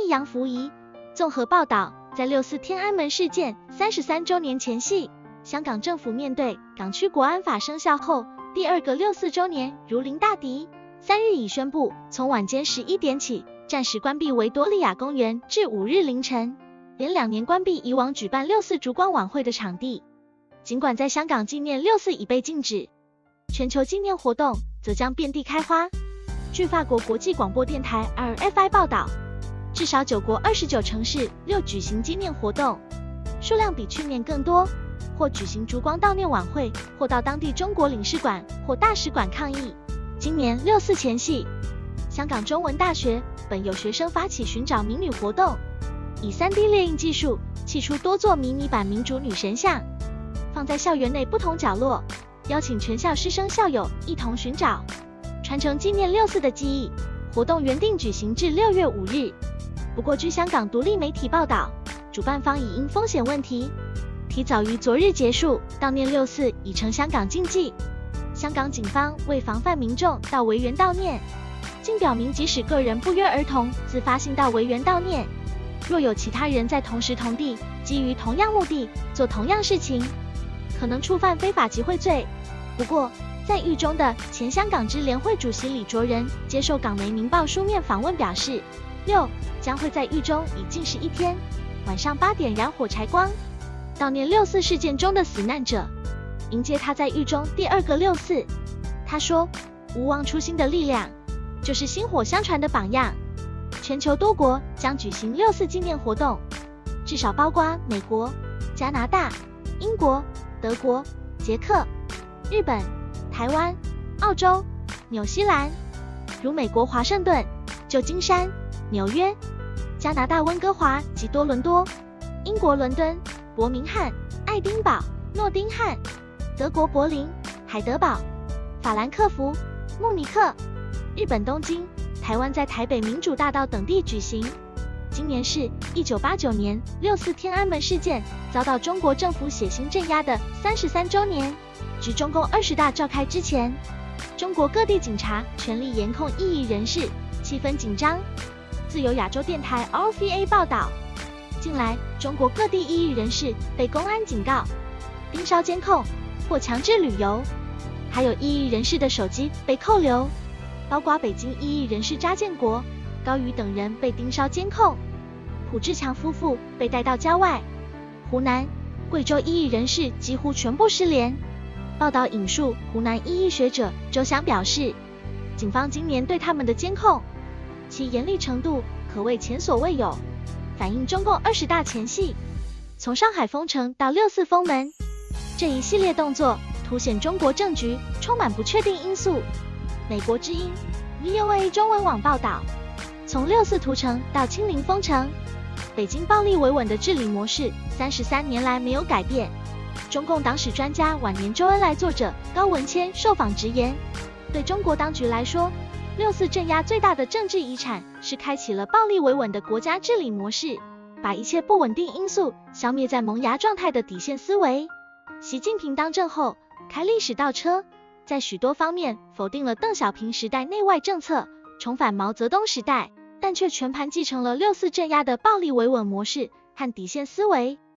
益杨福仪。综合报道，在6·4天安门事件33周年前夕，香港政府面对港区国安法生效后第二个6·4周年如临大敌，3日已宣布从晚间11点起暂时关闭维多利亚公园至5日凌晨，连2年关闭以往举办6·4烛光晚会的场地。尽管在香港纪念6·4已被禁止，全球纪念活动则将遍地开花。据法国国际广播电台 RFI 报道，至少9国29城市举行纪念活动，数量比去年更多，或举行烛光悼念晚会，或到当地中国领事馆或大使馆抗议。今年6·4前夕，香港中文大学本有学生发起寻找民女活动，以 3D 列印技术砌出多座迷你版民主女神像，放在校园内不同角落，邀请全校师生校友一同寻找，传承纪念6·4的记忆。活动原定举行至6月5日，不过据香港独立媒体报道，主办方已因风险问题，提早于昨日结束。悼念6·4已成香港禁忌。香港警方为防范民众到维园悼念，竟表明即使个人不约而同自发性到维园悼念，若有其他人在同时同地基于同样目的做同样事情，可能触犯非法集会罪。不过在狱中的前香港支联会主席李卓人接受港媒明报书面访问表示，6将会在狱中以禁食1天，晚上8点燃火柴光，悼念6·4事件中的死难者，迎接他在狱中第二个6·4。他说，无忘初心的力量就是薪火相传的榜样。全球多国将举行6·4纪念活动，至少包括美国、加拿大、英国、德国、捷克、日本、台湾、澳洲、纽西兰，如美国华盛顿、旧金山、纽约，加拿大温哥华及多伦多，英国伦敦、伯明翰、爱丁堡、诺丁汉，德国柏林、海德堡、法兰克福、慕尼克，日本东京，台湾在台北民主大道等地举行。今年是1989年6·4天安门事件遭到中国政府血腥镇压的33周年。至中共20大召开之前，中国各地警察全力严控异议人士，气氛紧张。自由亚洲电台 RFA 报道，近来中国各地异议人士被公安警告、盯梢监控或强制旅游，还有异议人士的手机被扣留，包括北京异议人士查建国、高瑜等人被盯梢监控，朴志强夫妇被带到郊外，湖南、贵州异议人士几乎全部失联。报道引述湖南异议学者周翔表示，警方今年对他们的监控，其严厉程度可谓前所未有，反映中共20大前夕，从上海封城到6·4封门，这一系列动作凸显中国政局充满不确定因素。美国之音 VOA 中文网报道，从6·4屠城到清零封城，北京暴力维稳的治理模式33年来没有改变。中共党史专家晚年周恩来作者高文谦受访直言，对中国当局来说，6·4镇压最大的政治遗产是开启了暴力维稳的国家治理模式，把一切不稳定因素消灭在萌芽状态的底线思维。习近平当政后开历史倒车，在许多方面否定了邓小平时代内外政策，重返毛泽东时代，但却全盘继承了6·4镇压的暴力维稳模式和底线思维。